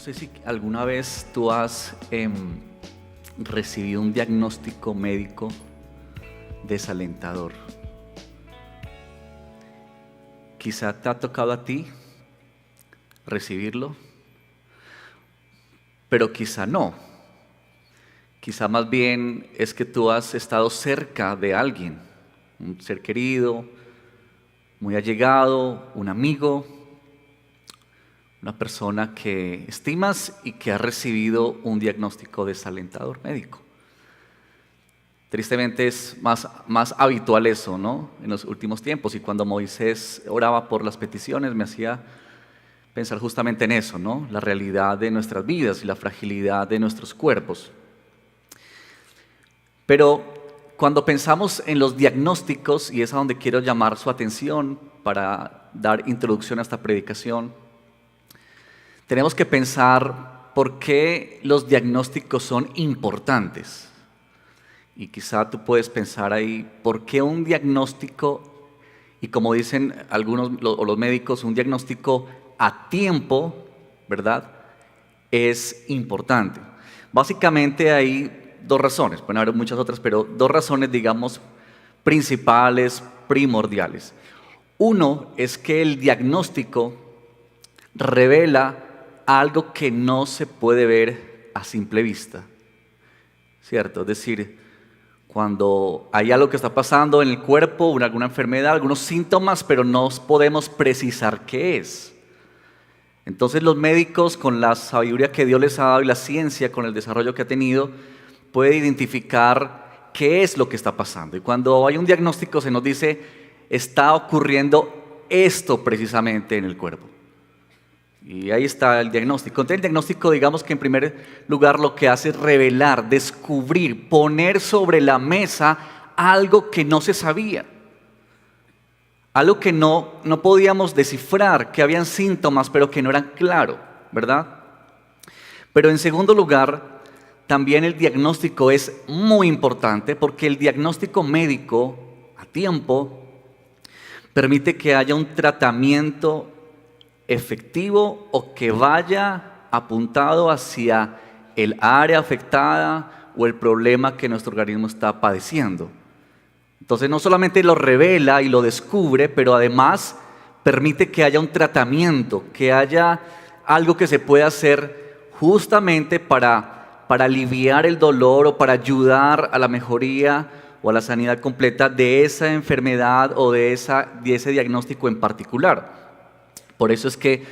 sé si alguna vez tú has recibido un diagnóstico médico desalentador. Quizá te ha tocado a ti recibirlo, pero quizá no. Quizá más bien es que tú has estado cerca de alguien, un ser querido, muy allegado, un amigo, una persona que estimas y que ha recibido un diagnóstico desalentador médico. Tristemente es más habitual eso, ¿no? En los últimos tiempos, y cuando Moisés oraba por las peticiones me hacía pensar justamente en eso, ¿no? La realidad de nuestras vidas y la fragilidad de nuestros cuerpos. Pero cuando pensamos en los diagnósticos, y es a donde quiero llamar su atención para dar introducción a esta predicación, tenemos que pensar por qué los diagnósticos son importantes. Y quizá tú puedes pensar ahí, ¿por qué un diagnóstico, y como dicen algunos o los médicos, un diagnóstico a tiempo, ¿verdad?, es importante? Básicamente hay dos razones, pueden haber muchas otras, pero dos razones, digamos, principales, primordiales. Uno es que el diagnóstico revela algo que no se puede ver a simple vista, ¿cierto? Es decir, cuando hay algo que está pasando en el cuerpo, alguna enfermedad, algunos síntomas, pero no podemos precisar qué es. Entonces los médicos, con la sabiduría que Dios les ha dado y la ciencia, con el desarrollo que ha tenido, puede identificar qué es lo que está pasando. Y cuando hay un diagnóstico se nos dice, está ocurriendo esto precisamente en el cuerpo. Y ahí está el diagnóstico. Entonces el diagnóstico, digamos que en primer lugar lo que hace es revelar, descubrir, poner sobre la mesa algo que no se sabía. Algo que no podíamos descifrar, que habían síntomas pero que no eran claros, ¿verdad? Pero en segundo lugar, también el diagnóstico es muy importante porque el diagnóstico médico a tiempo permite que haya un tratamiento efectivo o que vaya apuntado hacia el área afectada o el problema que nuestro organismo está padeciendo. Entonces no solamente lo revela y lo descubre, pero además permite que haya un tratamiento, que haya algo que se pueda hacer justamente para aliviar el dolor o para ayudar a la mejoría o a la sanidad completa de esa enfermedad o de ese diagnóstico en particular. Por eso es que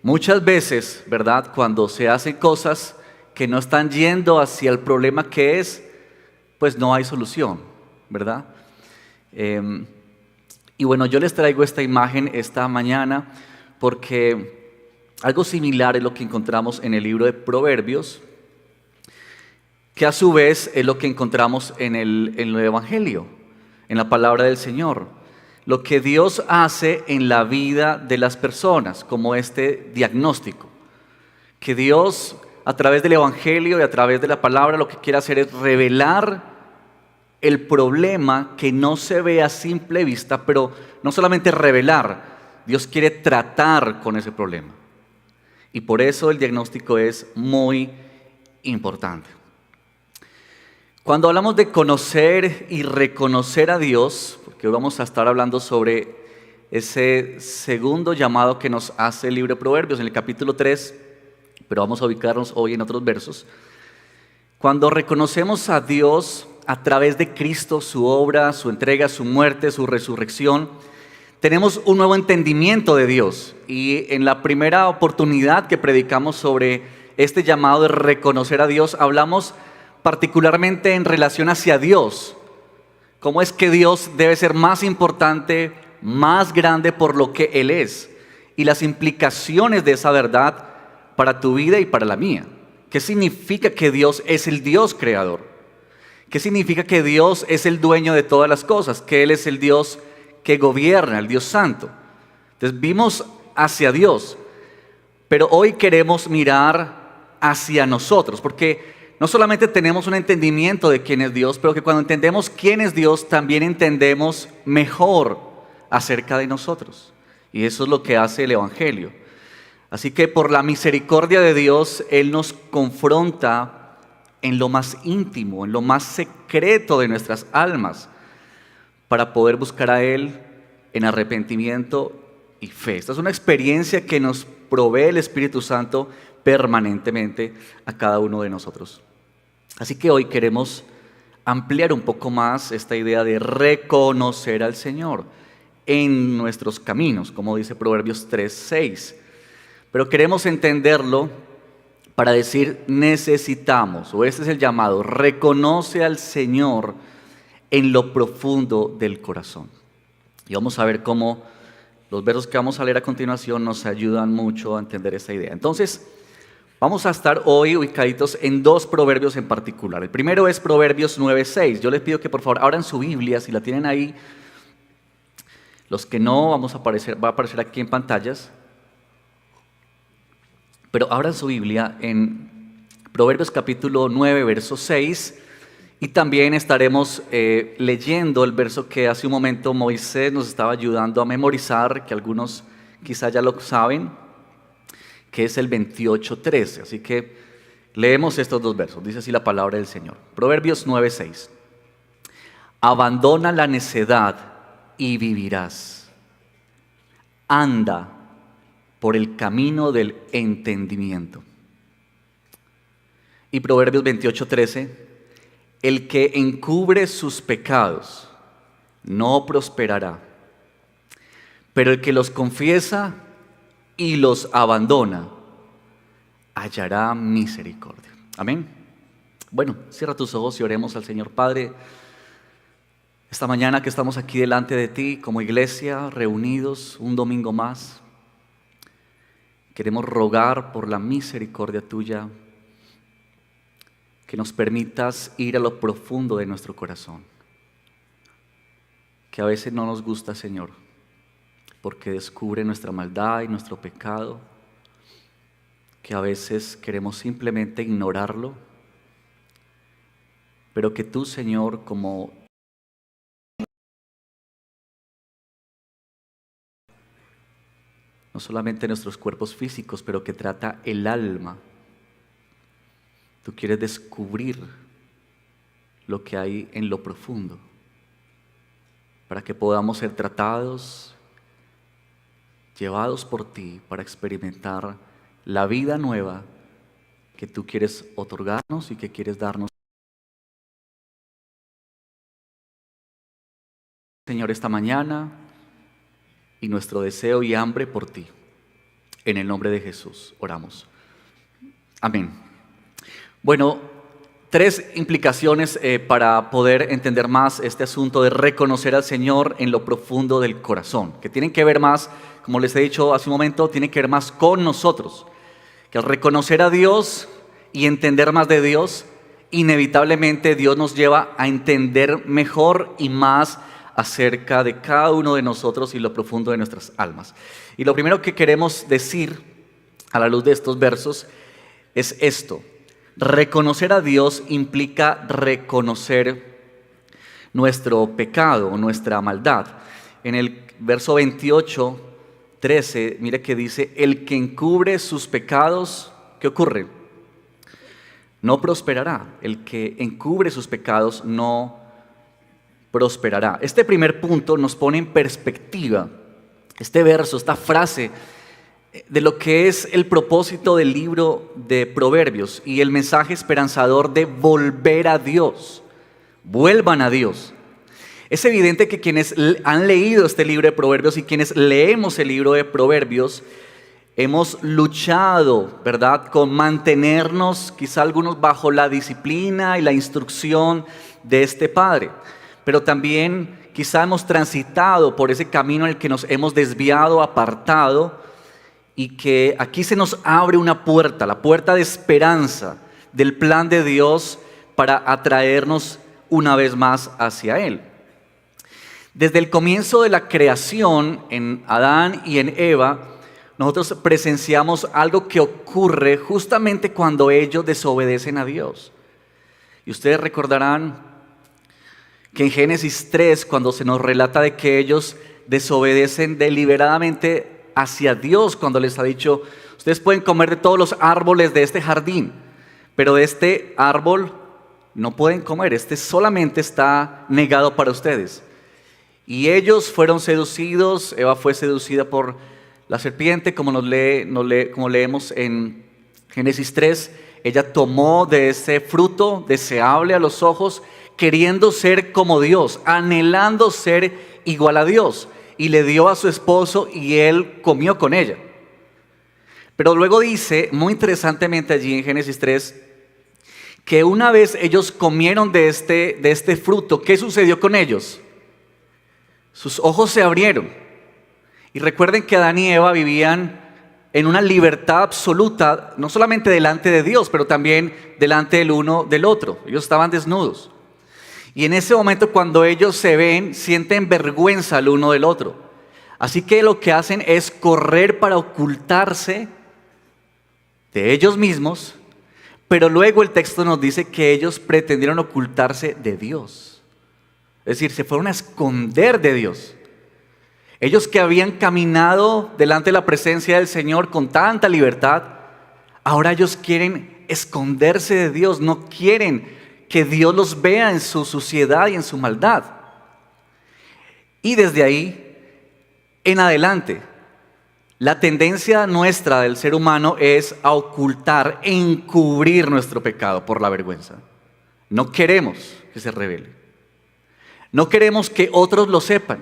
muchas veces, ¿verdad?, cuando se hacen cosas que no están yendo hacia el problema que es, pues no hay solución, ¿verdad? Y bueno, yo les traigo esta imagen esta mañana porque algo similar es lo que encontramos en el libro de Proverbios, que a su vez es lo que encontramos en el Evangelio, en la palabra del Señor. Lo que Dios hace en la vida de las personas, como este diagnóstico. Que Dios, a través del Evangelio y a través de la palabra, lo que quiere hacer es revelar el problema que no se ve a simple vista, pero no solamente revelar, Dios quiere tratar con ese problema. Y por eso el diagnóstico es muy importante. Cuando hablamos de conocer y reconocer a Dios, porque hoy vamos a estar hablando sobre ese segundo llamado que nos hace el libro de Proverbios en el capítulo 3, pero vamos a ubicarnos hoy en otros versos. Cuando reconocemos a Dios a través de Cristo, su obra, su entrega, su muerte, su resurrección, tenemos un nuevo entendimiento de Dios. Y en la primera oportunidad que predicamos sobre este llamado de reconocer a Dios, hablamos particularmente en relación hacia Dios. ¿Cómo es que Dios debe ser más importante, más grande por lo que Él es? Y las implicaciones de esa verdad para tu vida y para la mía. ¿Qué significa que Dios es el Dios creador? ¿Qué significa que Dios es el dueño de todas las cosas? Que Él es el Dios que gobierna, el Dios santo. Entonces vimos hacia Dios, pero hoy queremos mirar hacia nosotros, porque no solamente tenemos un entendimiento de quién es Dios, pero que cuando entendemos quién es Dios, también entendemos mejor acerca de nosotros. Y eso es lo que hace el Evangelio. Así que por la misericordia de Dios, Él nos confronta en lo más íntimo, en lo más secreto de nuestras almas, para poder buscar a Él en arrepentimiento y fe. Esta es una experiencia que nos provee el Espíritu Santo permanentemente a cada uno de nosotros. Así que hoy queremos ampliar un poco más esta idea de reconocer al Señor en nuestros caminos, como dice Proverbios 3:6. Pero queremos entenderlo para decir necesitamos, o este es el llamado, reconoce al Señor en lo profundo del corazón. Y vamos a ver cómo los versos que vamos a leer a continuación nos ayudan mucho a entender esta idea. Entonces, vamos a estar hoy ubicaditos en dos proverbios en particular. El primero es Proverbios 9:6. Yo les pido que por favor abran su Biblia, si la tienen ahí. Los que no, va a aparecer aquí en pantallas. Pero abran su Biblia en Proverbios capítulo 9, verso 6. Y también estaremos leyendo el verso que hace un momento Moisés nos estaba ayudando a memorizar, que algunos quizá ya lo saben, que es el 28:13. Así que leemos estos dos versos. Dice así la palabra del Señor. Proverbios 9:6. Abandona la necedad y vivirás. Anda por el camino del entendimiento. Y Proverbios 28:13. El que encubre sus pecados no prosperará, pero el que los confiesa y los abandona hallará misericordia. Amén. Bueno, cierra tus ojos y oremos al Señor. Padre, esta mañana que estamos aquí delante de ti como iglesia, reunidos un domingo más, queremos rogar por la misericordia tuya, que nos permitas ir a lo profundo de nuestro corazón, que a veces no nos gusta, Señor, porque descubre nuestra maldad y nuestro pecado, que a veces queremos simplemente ignorarlo, pero que tú, Señor, como no solamente nuestros cuerpos físicos, pero que trata el alma, tú quieres descubrir lo que hay en lo profundo, para que podamos ser tratados, llevados por ti, para experimentar la vida nueva que tú quieres otorgarnos y que quieres darnos. Señor, esta mañana y nuestro deseo y hambre por ti. En el nombre de Jesús oramos. Amén. Bueno, tres implicaciones para poder entender más este asunto de reconocer al Señor en lo profundo del corazón, que tienen que ver más, como les he dicho hace un momento, tienen que ver más con nosotros, que al reconocer a Dios y entender más de Dios, inevitablemente Dios nos lleva a entender mejor y más acerca de cada uno de nosotros y lo profundo de nuestras almas. Y lo primero que queremos decir a la luz de estos versos es esto. Reconocer a Dios implica reconocer nuestro pecado, nuestra maldad. En el verso 28:13, mire que dice, el que encubre sus pecados, ¿qué ocurre? No prosperará. El que encubre sus pecados no prosperará. Este primer punto nos pone en perspectiva este verso, esta frase, de lo que es el propósito del libro de Proverbios y el mensaje esperanzador de volver a Dios. Vuelvan a Dios. Es evidente que quienes han leído este libro de Proverbios y quienes leemos el libro de Proverbios hemos luchado, ¿verdad?, con mantenernos, quizá algunos bajo la disciplina y la instrucción de este Padre, pero también quizá hemos transitado por ese camino en el que nos hemos desviado, apartado, y que aquí se nos abre una puerta, la puerta de esperanza del plan de Dios para atraernos una vez más hacia Él. Desde el comienzo de la creación en Adán y en Eva, nosotros presenciamos algo que ocurre justamente cuando ellos desobedecen a Dios. Y ustedes recordarán que en Génesis 3, cuando se nos relata de que ellos desobedecen deliberadamente hacia Dios, cuando les ha dicho, ustedes pueden comer de todos los árboles de este jardín, pero de este árbol no pueden comer, este solamente está negado para ustedes. Y ellos fueron seducidos, Eva fue seducida por la serpiente, como como leemos en Génesis 3, ella tomó de ese fruto deseable a los ojos, queriendo ser como Dios, anhelando ser igual a Dios, y le dio a su esposo y él comió con ella. Pero luego dice, muy interesantemente allí en Génesis 3, que una vez ellos comieron de este fruto, ¿qué sucedió con ellos? Sus ojos se abrieron. Y recuerden que Adán y Eva vivían en una libertad absoluta, no solamente delante de Dios, pero también delante del uno del otro. Ellos estaban desnudos. Y en ese momento, cuando ellos se ven, sienten vergüenza el uno del otro. Así que lo que hacen es correr para ocultarse de ellos mismos, pero luego el texto nos dice que ellos pretendieron ocultarse de Dios. Es decir, se fueron a esconder de Dios. Ellos que habían caminado delante de la presencia del Señor con tanta libertad, ahora ellos quieren esconderse de Dios, no quieren que Dios los vea en su suciedad y en su maldad. Y desde ahí en adelante, la tendencia nuestra del ser humano es a ocultar, encubrir nuestro pecado por la vergüenza. No queremos que se revele. No queremos que otros lo sepan,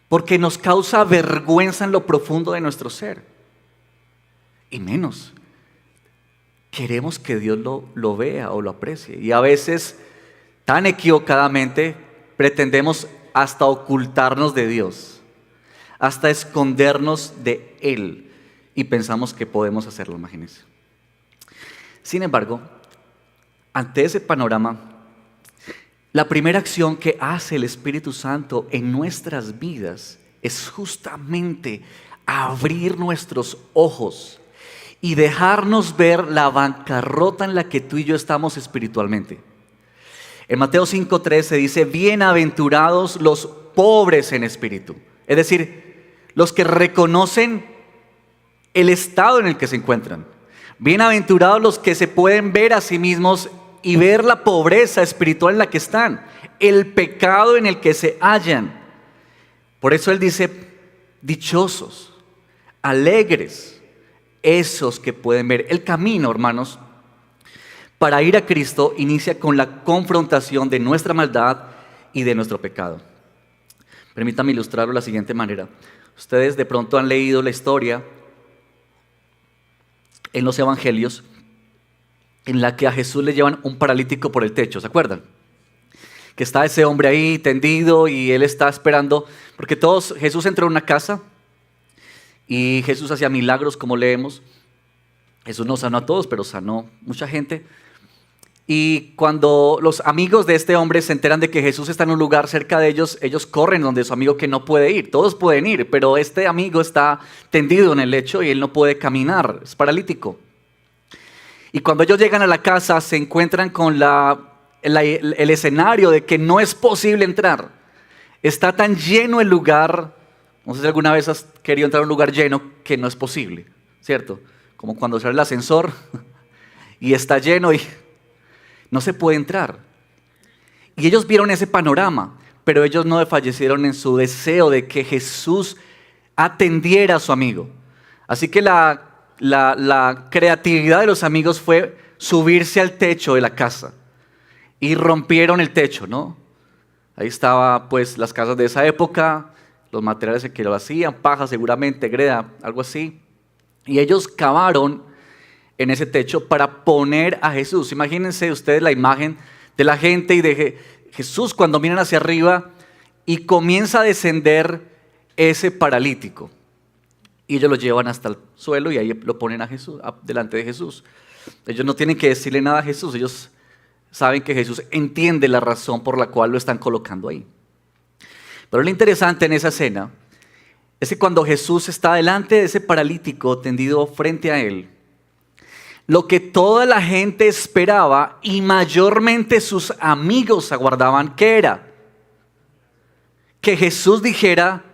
porque nos causa vergüenza en lo profundo de nuestro ser. Y menos, queremos que Dios lo vea o lo aprecie. Y a veces, tan equivocadamente, pretendemos hasta ocultarnos de Dios, hasta escondernos de Él. Y pensamos que podemos hacerlo, imagínense. Sin embargo, ante ese panorama, la primera acción que hace el Espíritu Santo en nuestras vidas es justamente abrir nuestros ojos y dejarnos ver la bancarrota en la que tú y yo estamos espiritualmente. En Mateo 5:13 dice, bienaventurados los pobres en espíritu. Es decir, los que reconocen el estado en el que se encuentran. Bienaventurados los que se pueden ver a sí mismos y ver la pobreza espiritual en la que están, el pecado en el que se hallan. Por eso Él dice, dichosos, alegres, esos que pueden ver. El camino, hermanos, para ir a Cristo inicia con la confrontación de nuestra maldad y de nuestro pecado. Permítanme ilustrarlo de la siguiente manera. Ustedes de pronto han leído la historia en los evangelios en la que a Jesús le llevan un paralítico por el techo, ¿se acuerdan? Que está ese hombre ahí tendido y él está esperando, porque Jesús entró en una casa y Jesús hacía milagros como leemos. Jesús no sanó a todos, pero sanó mucha gente. Y cuando los amigos de este hombre se enteran de que Jesús está en un lugar cerca de ellos, ellos corren donde su amigo que no puede ir. Todos pueden ir, pero este amigo está tendido en el lecho y él no puede caminar, es paralítico. Y cuando ellos llegan a la casa se encuentran con el escenario de que no es posible entrar. Está tan lleno el lugar, no sé si alguna vez has querido entrar a un lugar lleno, que no es posible, ¿cierto? Como cuando sale el ascensor y está lleno y no se puede entrar. Y ellos vieron ese panorama, pero ellos no desfallecieron en su deseo de que Jesús atendiera a su amigo. Así que la creatividad de los amigos fue subirse al techo de la casa y rompieron el techo, ¿no? Ahí estaba pues las casas de esa época, los materiales que lo hacían, paja seguramente, greda, algo así. Y ellos cavaron en ese techo para poner a Jesús. Imagínense ustedes la imagen de la gente y de Jesús cuando miran hacia arriba y comienza a descender ese paralítico. Y ellos lo llevan hasta el suelo y ahí lo ponen a Jesús, delante de Jesús. Ellos no tienen que decirle nada a Jesús, ellos saben que Jesús entiende la razón por la cual lo están colocando ahí. Pero lo interesante en esa escena es que cuando Jesús está delante de ese paralítico tendido frente a él, lo que toda la gente esperaba y mayormente sus amigos aguardaban, ¿qué era? Que Jesús dijera,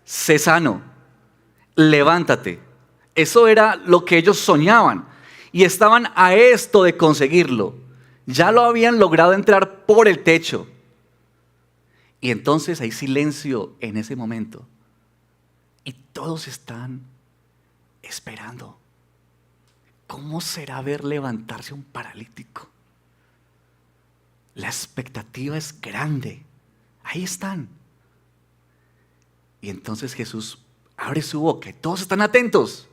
sé sano, levántate, Eso era lo que ellos soñaban y estaban a esto de conseguirlo. Ya lo habían logrado entrar por el techo. Y entonces hay silencio en ese momento. Y todos están esperando. ¿Cómo será ver levantarse un paralítico? La expectativa es grande. Ahí están. Y entonces Jesús abre su boca y todos están atentos.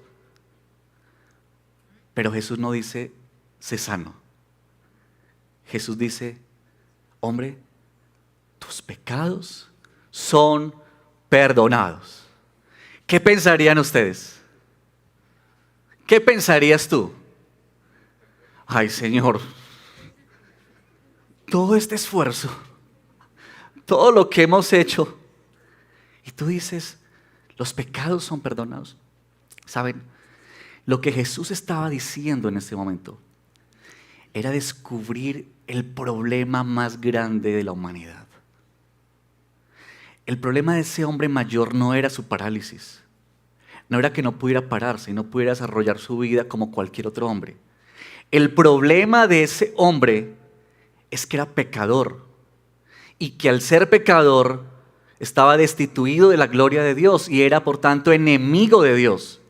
Pero Jesús no dice, sé sano. Jesús dice, hombre, tus pecados son perdonados. ¿Qué pensarían ustedes? ¿Qué pensarías tú? Ay, Señor, todo este esfuerzo, todo lo que hemos hecho, y tú dices, los pecados son perdonados. ¿Saben? Lo que Jesús estaba diciendo en ese momento era descubrir el problema más grande de la humanidad. El problema de ese hombre mayor no era su parálisis. No era que no pudiera pararse y no pudiera desarrollar su vida como cualquier otro hombre. El problema de ese hombre es que era pecador y que al ser pecador estaba destituido de la gloria de Dios y era por tanto enemigo de Dios.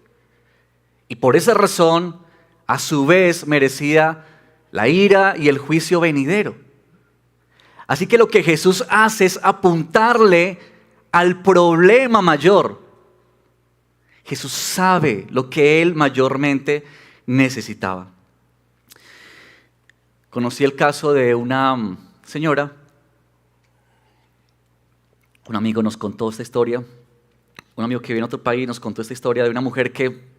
Y por esa razón, a su vez, merecía la ira y el juicio venidero. Así que lo que Jesús hace es apuntarle al problema mayor. Jesús sabe lo que él mayormente necesitaba. Conocí el caso de una señora. Un amigo nos contó esta historia. Un amigo que vive en otro país nos contó esta historia de una mujer que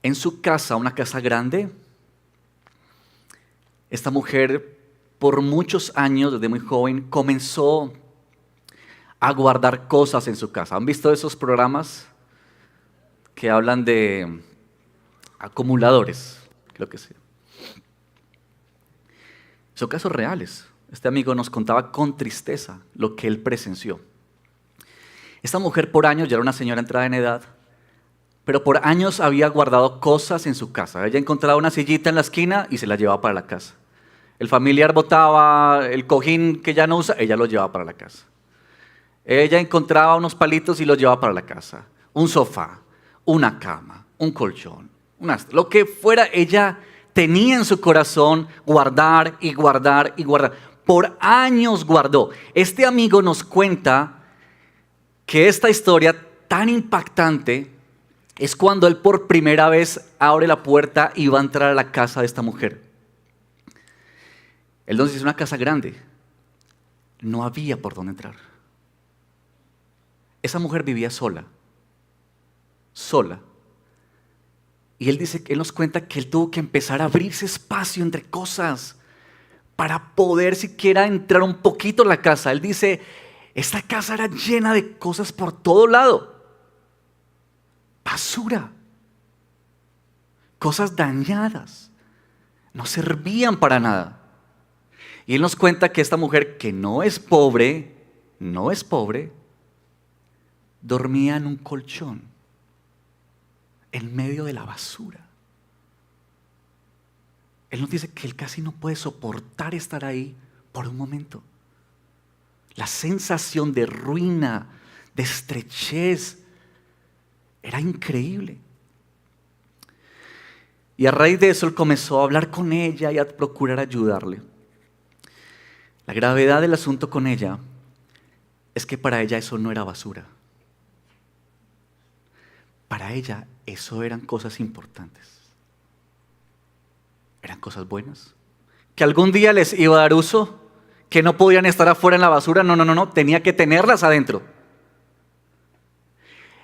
en su casa, una casa grande, esta mujer por muchos años, desde muy joven, comenzó a guardar cosas en su casa. ¿Han visto esos programas que hablan de acumuladores? Creo que sí. Son casos reales. Este amigo nos contaba con tristeza lo que él presenció. Esta mujer por años, ya era una señora entrada en edad, pero por años había guardado cosas en su casa. Ella encontraba una sillita en la esquina y se la llevaba para la casa. El familiar botaba el cojín que ya no usa, ella lo llevaba para la casa. Ella encontraba unos palitos y los llevaba para la casa. Un sofá, una cama, un colchón, lo que fuera, ella tenía en su corazón guardar y guardar y guardar. Por años guardó. Este amigo nos cuenta que esta historia tan impactante es cuando él por primera vez abre la puerta y va a entrar a la casa de esta mujer. Él nos dice, es una casa grande. No había por dónde entrar. Esa mujer vivía sola. Sola. Y él dice, él nos cuenta que él tuvo que empezar a abrirse espacio entre cosas para poder siquiera entrar un poquito en la casa. Él dice, esta casa era llena de cosas por todo lado. Basura. Cosas dañadas. No servían para nada. Y él nos cuenta que esta mujer, que no es pobre, dormía en un colchón en medio de la basura. Él nos dice que él casi no puede soportar estar ahí por un momento. La sensación de ruina, de estrechez, era increíble. Y a raíz de eso él comenzó a hablar con ella y a procurar ayudarle. La gravedad del asunto con ella es que para ella eso no era basura. Para ella eso eran cosas importantes. Eran cosas buenas. Que algún día les iba a dar uso, que no podían estar afuera en la basura. No, tenía que tenerlas adentro.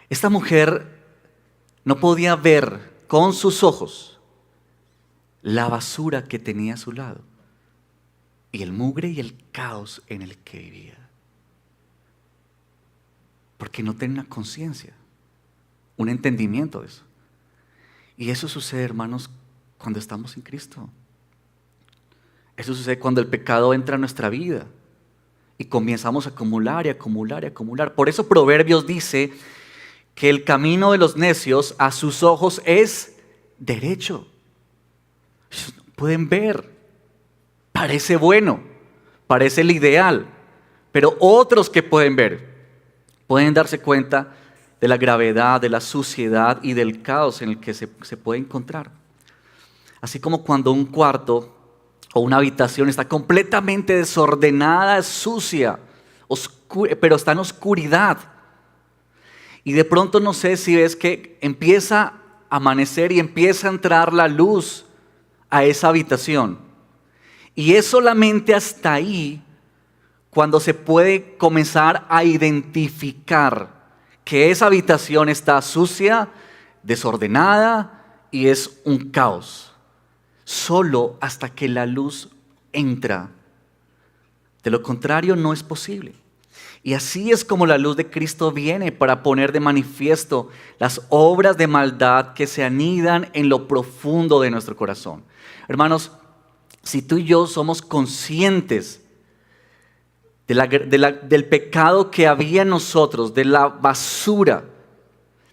Esta mujer no podía ver con sus ojos la basura que tenía a su lado y el mugre y el caos en el que vivía. Porque no tenía una conciencia, un entendimiento de eso. Y eso sucede, hermanos, cuando estamos en Cristo. Eso sucede cuando el pecado entra a nuestra vida y comenzamos a acumular y acumular y acumular. Por eso Proverbios dice que el camino de los necios a sus ojos es derecho. Pueden ver, parece bueno, parece el ideal, pero otros que pueden ver, pueden darse cuenta de la gravedad, de la suciedad y del caos en el que se puede encontrar. Así como cuando un cuarto o una habitación está completamente desordenada, sucia, pero está en oscuridad. Y de pronto no sé si ves que empieza a amanecer y empieza a entrar la luz a esa habitación. Y es solamente hasta ahí cuando se puede comenzar a identificar que esa habitación está sucia, desordenada y es un caos. Solo hasta que la luz entra. De lo contrario no es posible. Y así es como la luz de Cristo viene para poner de manifiesto las obras de maldad que se anidan en lo profundo de nuestro corazón. Hermanos, si tú y yo somos conscientes del pecado que había en nosotros, de la basura,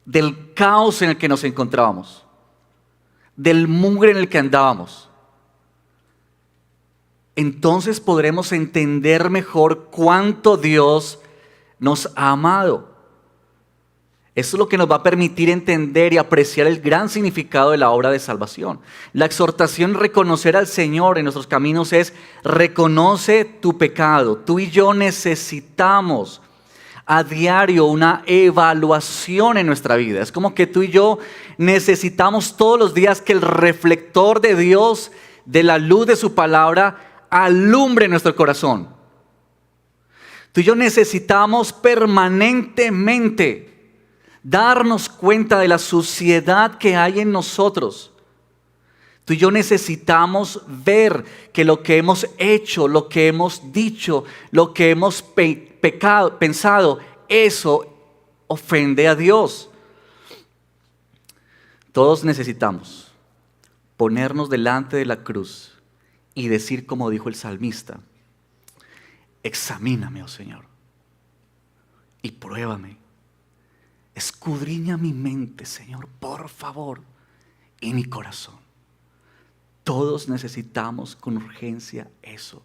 del caos en el que nos encontrábamos, del mugre en el que andábamos, entonces podremos entender mejor cuánto Dios nos ha amado. Eso es lo que nos va a permitir entender y apreciar el gran significado de la obra de salvación. La exhortación a reconocer al Señor en nuestros caminos es: reconoce tu pecado. Tú y yo necesitamos a diario una evaluación en nuestra vida. Es como que tú y yo necesitamos todos los días que el reflector de Dios, de la luz de su palabra, alumbre nuestro corazón. Tú y yo necesitamos permanentemente darnos cuenta de la suciedad que hay en nosotros. Tú y yo necesitamos ver que lo que hemos hecho, lo que hemos dicho, lo que hemos pensado, eso ofende a Dios. Todos necesitamos ponernos delante de la cruz y decir como dijo el salmista: examíname, oh Señor, y pruébame. Escudriña mi mente, Señor, por favor, y mi corazón. Todos necesitamos con urgencia eso.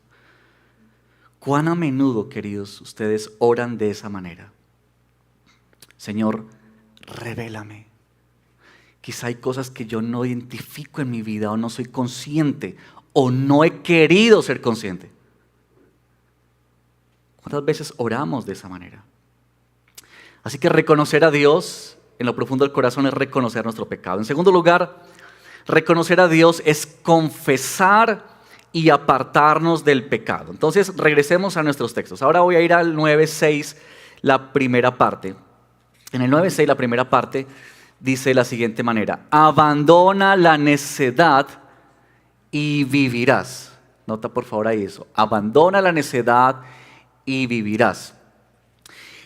¿Cuán a menudo, queridos, ustedes oran de esa manera? Señor, revélame. Quizá hay cosas que yo no identifico en mi vida, o no soy consciente, o no he querido ser consciente. ¿Cuántas veces oramos de esa manera? Así que reconocer a Dios en lo profundo del corazón es reconocer nuestro pecado. En segundo lugar, reconocer a Dios es confesar y apartarnos del pecado. Entonces, regresemos a nuestros textos. Ahora voy a ir al 9:6, la primera parte. En el 9:6, la primera parte, dice de la siguiente manera: abandona la necedad y vivirás. Nota por favor ahí eso. Abandona la necedad y vivirás.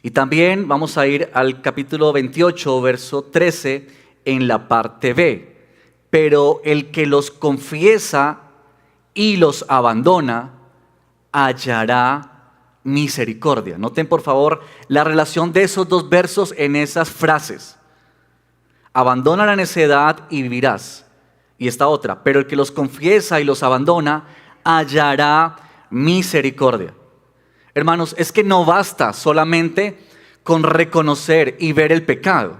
Y también vamos a ir al capítulo 28, verso 13, en la parte B. Pero el que los confiesa y los abandona, hallará misericordia. Noten por favor la relación de esos dos versos en esas frases. Abandona la necedad y vivirás. Y esta otra: pero el que los confiesa y los abandona, hallará misericordia. Hermanos, es que no basta solamente con reconocer y ver el pecado.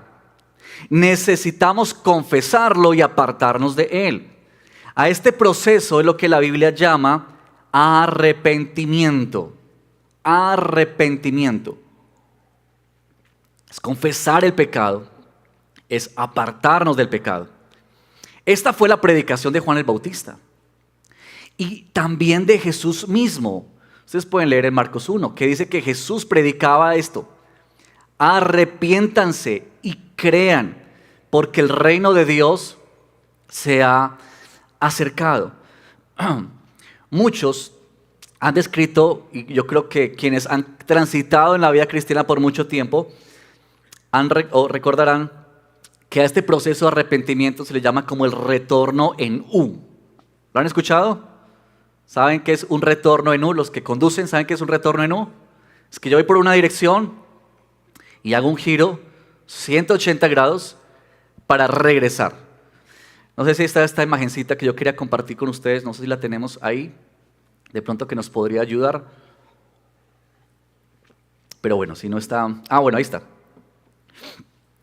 Necesitamos confesarlo y apartarnos de él. A este proceso es lo que la Biblia llama arrepentimiento. Arrepentimiento. Es confesar el pecado, es apartarnos del pecado. Esta fue la predicación de Juan el Bautista y también de Jesús mismo. Ustedes pueden leer en Marcos 1, que dice que Jesús predicaba esto: arrepiéntanse y crean, porque el reino de Dios se ha acercado. Muchos han descrito, y yo creo que quienes han transitado en la vida cristiana por mucho tiempo, recordarán que a este proceso de arrepentimiento se le llama como el retorno en U. ¿Lo han escuchado? ¿Saben qué es un retorno en U? Los que conducen, ¿saben qué es un retorno en U? Es que yo voy por una dirección y hago un giro 180 grados para regresar. No sé si esta imagencita que yo quería compartir con ustedes, no sé si la tenemos ahí, de pronto que nos podría ayudar. Pero bueno, si no está... bueno, ahí está.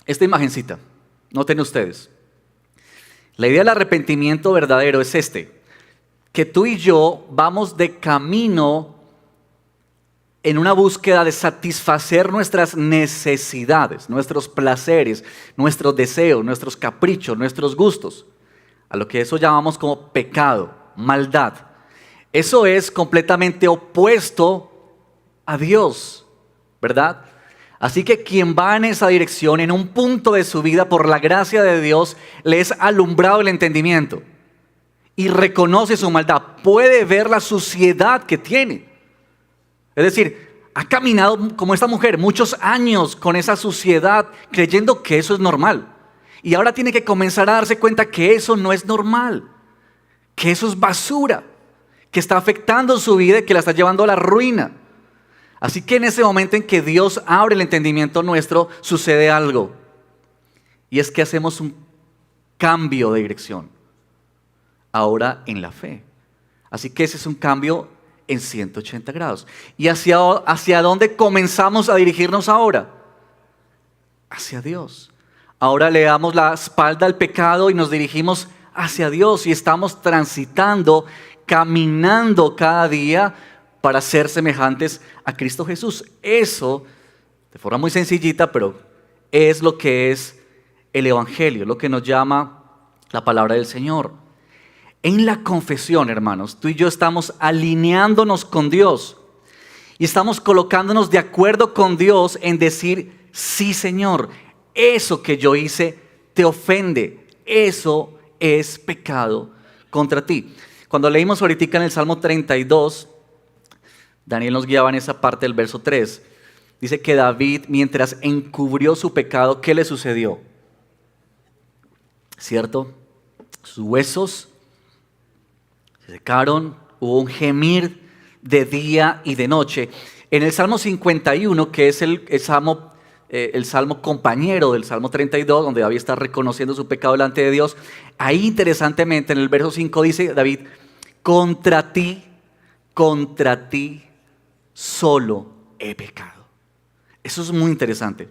Esta imagencita, noten ustedes. La idea del arrepentimiento verdadero es que tú y yo vamos de camino en una búsqueda de satisfacer nuestras necesidades, nuestros placeres, nuestros deseos, nuestros caprichos, nuestros gustos, a lo que eso llamamos como pecado, maldad. Eso es completamente opuesto a Dios, ¿verdad? Así que quien va en esa dirección, en un punto de su vida, por la gracia de Dios, le es alumbrado el entendimiento y reconoce su maldad, puede ver la suciedad que tiene. Es decir, ha caminado como esta mujer muchos años con esa suciedad, creyendo que eso es normal. Y ahora tiene que comenzar a darse cuenta que eso no es normal, que eso es basura, que está afectando su vida y que la está llevando a la ruina. Así que en ese momento en que Dios abre el entendimiento nuestro, sucede algo. Y es que hacemos un cambio de dirección. Ahora en la fe. Así que ese es un cambio en 180 grados. ¿Y hacia dónde comenzamos a dirigirnos ahora? Hacia Dios. Ahora le damos la espalda al pecado y nos dirigimos hacia Dios. Y estamos transitando, caminando cada día para ser semejantes a Cristo Jesús. Eso, de forma muy sencillita, pero es lo que es el Evangelio, lo que nos llama la palabra del Señor. En la confesión, hermanos, tú y yo estamos alineándonos con Dios y estamos colocándonos de acuerdo con Dios en decir, sí, Señor, eso que yo hice te ofende, eso es pecado contra ti. Cuando leímos ahorita en el Salmo 32, Daniel nos guiaba en esa parte del verso 3. Dice que David, mientras encubrió su pecado, ¿qué le sucedió? ¿Cierto? Sus huesos se secaron, hubo un gemir de día y de noche. En el Salmo 51, que es el salmo compañero del Salmo 32, donde David está reconociendo su pecado delante de Dios, ahí interesantemente en el verso 5 dice David, contra ti solo he pecado. Eso es muy interesante.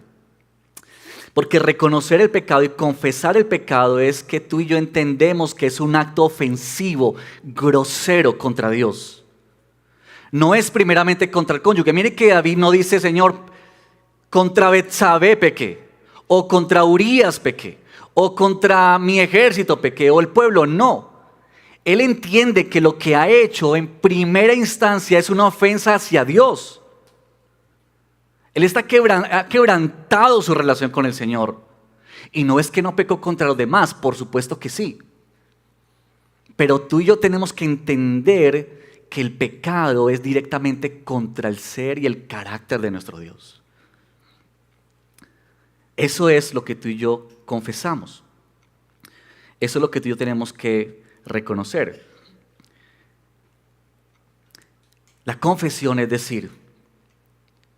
Porque reconocer el pecado y confesar el pecado es que tú y yo entendemos que es un acto ofensivo, grosero contra Dios. No es primeramente contra el cónyuge. Mire que David no dice, Señor, contra Betsabé pequé, o contra Urías pequé, o contra mi ejército pequé, o el pueblo. No. Él entiende que lo que ha hecho en primera instancia es una ofensa hacia Dios. Él ha quebrantado su relación con el Señor. Y no es que no pecó contra los demás, por supuesto que sí. Pero tú y yo tenemos que entender que el pecado es directamente contra el ser y el carácter de nuestro Dios. Eso es lo que tú y yo confesamos. Eso es lo que tú y yo tenemos que reconocer. La confesión es decir,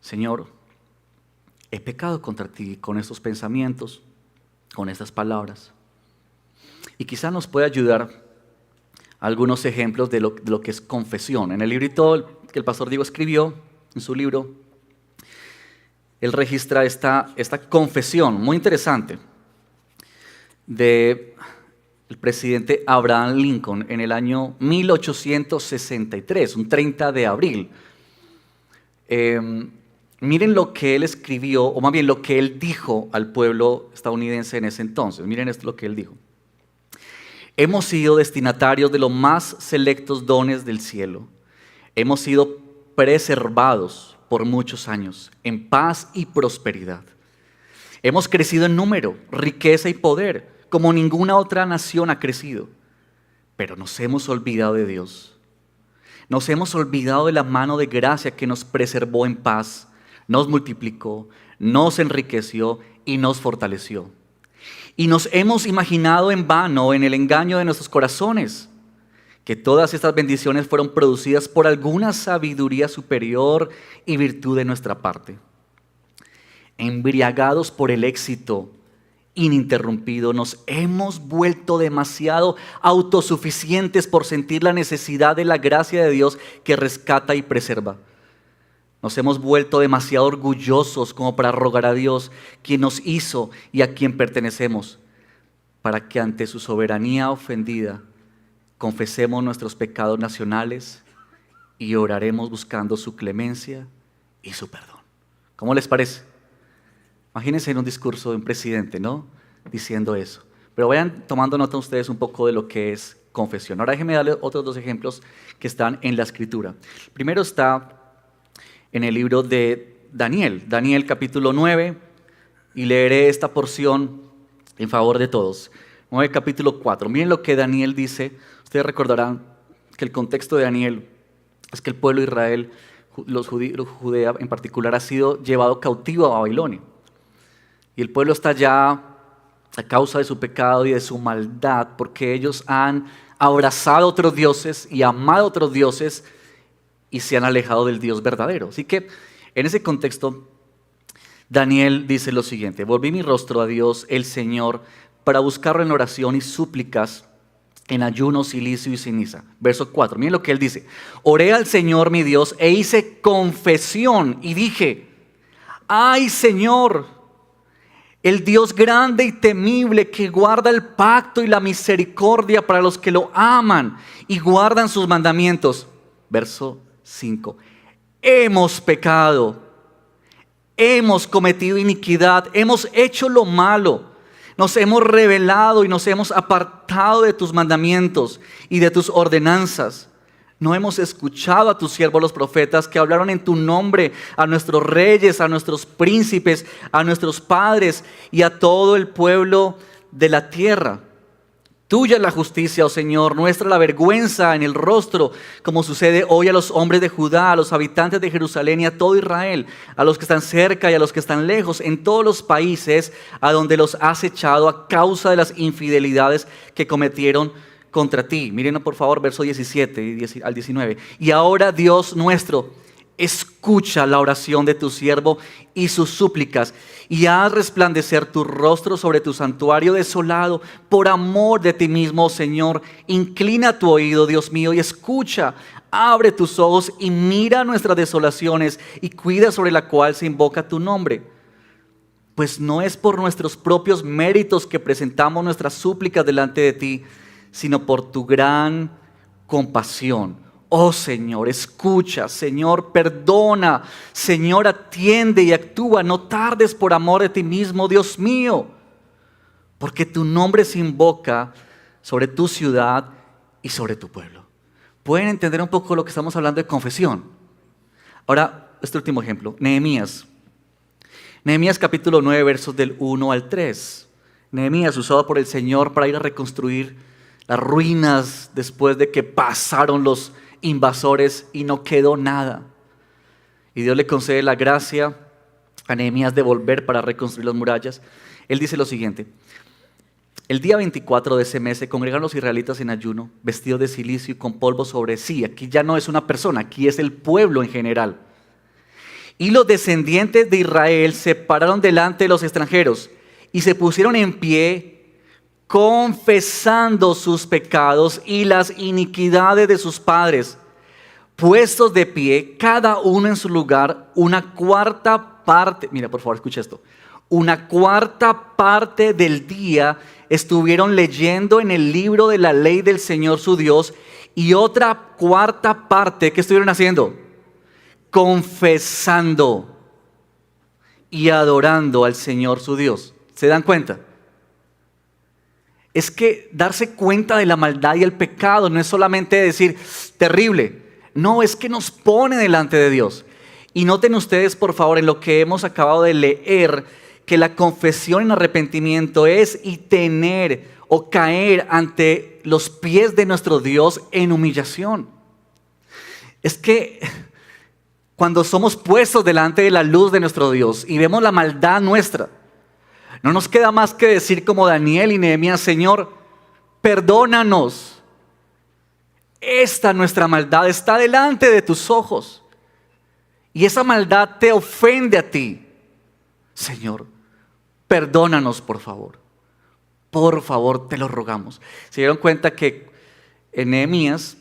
Señor, he pecado contra ti con estos pensamientos, con estas palabras. Y quizá nos puede ayudar algunos ejemplos de lo que es confesión. En el librito que el pastor Diego escribió, en su libro, él registra esta confesión muy interesante del presidente Abraham Lincoln en el año 1863, un 30 de abril. Miren lo que él escribió, o más bien lo que él dijo al pueblo estadounidense en ese entonces. Miren esto lo que él dijo. Hemos sido destinatarios de los más selectos dones del cielo. Hemos sido preservados por muchos años en paz y prosperidad. Hemos crecido en número, riqueza y poder, como ninguna otra nación ha crecido. Pero nos hemos olvidado de Dios. Nos hemos olvidado de la mano de gracia que nos preservó en paz, nos multiplicó, nos enriqueció y nos fortaleció. Y nos hemos imaginado en vano, en el engaño de nuestros corazones, que todas estas bendiciones fueron producidas por alguna sabiduría superior y virtud de nuestra parte. embriagados por el éxito ininterrumpido. Nos hemos vuelto demasiado autosuficientes por sentir la necesidad de la gracia de Dios que rescata y preserva. Nos hemos vuelto demasiado orgullosos como para rogar a Dios, quien nos hizo y a quien pertenecemos, para que ante su soberanía ofendida confesemos nuestros pecados nacionales y oraremos buscando su clemencia y su perdón. ¿Cómo les parece? Imagínense en un discurso de un presidente, ¿no? Diciendo eso. Pero vayan tomando nota ustedes un poco de lo que es confesión. Ahora déjenme darles otros dos ejemplos que están en la Escritura. Primero está en el libro de Daniel capítulo 9, y leeré esta porción en favor de todos. 9 capítulo 4. Miren lo que Daniel dice. Ustedes recordarán que el contexto de Daniel es que el pueblo de Israel, los Judea en particular, ha sido llevado cautivo a Babilonia. Y el pueblo está allá a causa de su pecado y de su maldad, porque ellos han abrazado otros dioses y amado otros dioses y se han alejado del Dios verdadero. Así que en ese contexto, Daniel dice lo siguiente: volví mi rostro a Dios, el Señor, para buscarlo en oración y súplicas, en ayuno, silicio y ceniza. Verso 4, miren lo que él dice: oré al Señor mi Dios e hice confesión y dije: ay Señor, el Dios grande y temible que guarda el pacto y la misericordia para los que lo aman y guardan sus mandamientos. Verso 5. Hemos pecado, hemos cometido iniquidad, hemos hecho lo malo, nos hemos rebelado y nos hemos apartado de tus mandamientos y de tus ordenanzas. No hemos escuchado a tus siervos los profetas que hablaron en tu nombre a nuestros reyes, a nuestros príncipes, a nuestros padres y a todo el pueblo de la tierra. Tuya es la justicia, oh Señor, nuestra la vergüenza en el rostro, como sucede hoy a los hombres de Judá, a los habitantes de Jerusalén y a todo Israel, a los que están cerca y a los que están lejos, en todos los países a donde los has echado a causa de las infidelidades que cometieron contra ti. Miren por favor verso 17 al 19. Y ahora, Dios nuestro, escucha la oración de tu siervo y sus súplicas, y haz resplandecer tu rostro sobre tu santuario desolado, por amor de ti mismo, oh Señor. Inclina tu oído, Dios mío, y escucha. Abre tus ojos y mira nuestras desolaciones y cuida sobre la cual se invoca tu nombre. Pues no es por nuestros propios méritos que presentamos nuestras súplicas delante de ti, sino por tu gran compasión. Oh Señor, escucha, Señor, perdona, Señor, atiende y actúa. No tardes por amor de ti mismo, Dios mío, porque tu nombre se invoca sobre tu ciudad y sobre tu pueblo. ¿Pueden entender un poco lo que estamos hablando de confesión? Ahora, este último ejemplo, Nehemías. Nehemías capítulo 9, versos del 1 al 3. Nehemías, usado por el Señor para ir a reconstruir las ruinas después de que pasaron los invasores y no quedó nada. Y Dios le concede la gracia a Nehemías de volver para reconstruir las murallas. Él dice lo siguiente: el día 24 de ese mes se congregaron los israelitas en ayuno, vestidos de cilicio y con polvo sobre sí. Aquí ya no es una persona, aquí es el pueblo en general. Y los descendientes de Israel se pararon delante de los extranjeros y se pusieron en pie, confesando sus pecados y las iniquidades de sus padres. Puestos de pie, cada uno en su lugar, una cuarta parte, mira por favor escucha esto, una cuarta parte del día estuvieron leyendo en el libro de la ley del Señor su Dios, y otra cuarta parte, ¿qué estuvieron haciendo? Confesando y adorando al Señor su Dios. ¿Se dan cuenta? Es que darse cuenta de la maldad y el pecado no es solamente decir terrible. No, es que nos pone delante de Dios. Y noten ustedes, por favor, en lo que hemos acabado de leer, que la confesión en arrepentimiento es y tener o caer ante los pies de nuestro Dios en humillación. Es que cuando somos puestos delante de la luz de nuestro Dios y vemos la maldad nuestra, no nos queda más que decir como Daniel y Nehemías: Señor, perdónanos. Esta nuestra maldad está delante de tus ojos. Y esa maldad te ofende a ti. Señor, perdónanos por favor. Por favor, te lo rogamos. Se dieron cuenta que en Nehemías,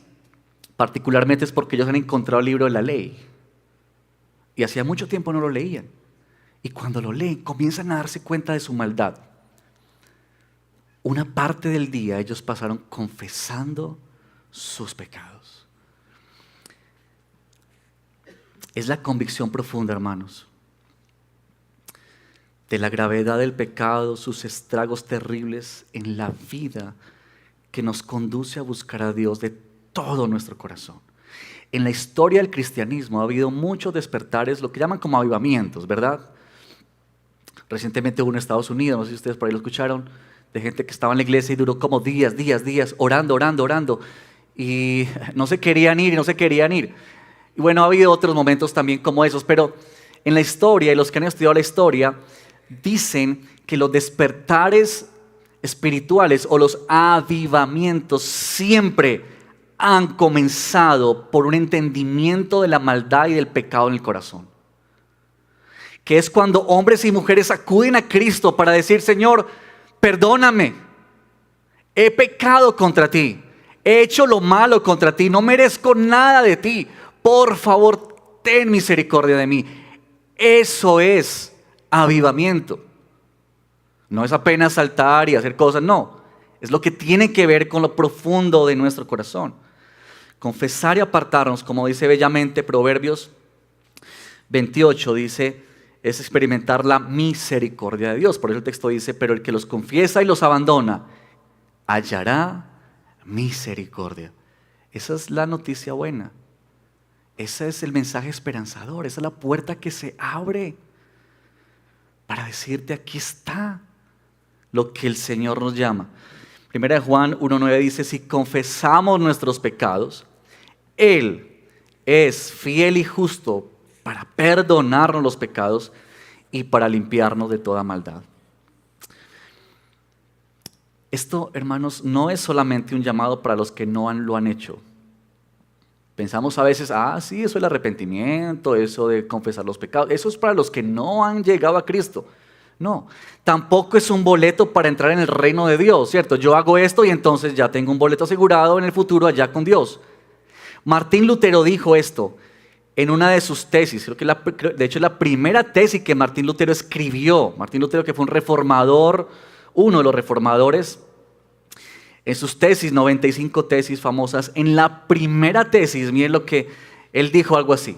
particularmente es porque ellos han encontrado el libro de la ley. Y hacía mucho tiempo no lo leían. Y cuando lo leen, comienzan a darse cuenta de su maldad. Una parte del día ellos pasaron confesando sus pecados. Es la convicción profunda, hermanos, de la gravedad del pecado, sus estragos terribles en la vida, que nos conduce a buscar a Dios de todo nuestro corazón. En la historia del cristianismo ha habido muchos despertares, lo que llaman como avivamientos, ¿verdad? Recientemente hubo en Estados Unidos, no sé si ustedes por ahí lo escucharon, de gente que estaba en la iglesia y duró como días, orando, y no se querían ir. Y bueno, ha habido otros momentos también como esos, pero en la historia, y los que han estudiado la historia, dicen que los despertares espirituales o los avivamientos siempre han comenzado por un entendimiento de la maldad y del pecado en el corazón. Que es cuando hombres y mujeres acuden a Cristo para decir: Señor, perdóname, he pecado contra ti, he hecho lo malo contra ti, no merezco nada de ti, por favor, ten misericordia de mí. Eso es avivamiento. No es apenas saltar y hacer cosas, no. Es lo que tiene que ver con lo profundo de nuestro corazón. Confesar y apartarnos, como dice bellamente Proverbios 28, dice, es experimentar la misericordia de Dios. Por eso el texto dice: pero el que los confiesa y los abandona, hallará misericordia. Esa es la noticia buena. Ese es el mensaje esperanzador. Esa es la puerta que se abre para decirte: aquí está lo que el Señor nos llama. Primera de Juan 1:9 dice: si confesamos nuestros pecados, Él es fiel y justo para perdonarnos los pecados y para limpiarnos de toda maldad. Esto, hermanos, no es solamente un llamado para los que no lo han hecho. Pensamos a veces: sí, eso es el arrepentimiento, eso de confesar los pecados, eso es para los que no han llegado a Cristo. No, tampoco es un boleto para entrar en el reino de Dios, ¿cierto? Yo hago esto y entonces ya tengo un boleto asegurado en el futuro allá con Dios. Martín Lutero dijo esto en una de sus tesis, de hecho es la primera tesis que Martín Lutero escribió. Martín Lutero, que fue un reformador, uno de los reformadores, en sus tesis, 95 tesis famosas, en la primera tesis, miren lo que él dijo, algo así: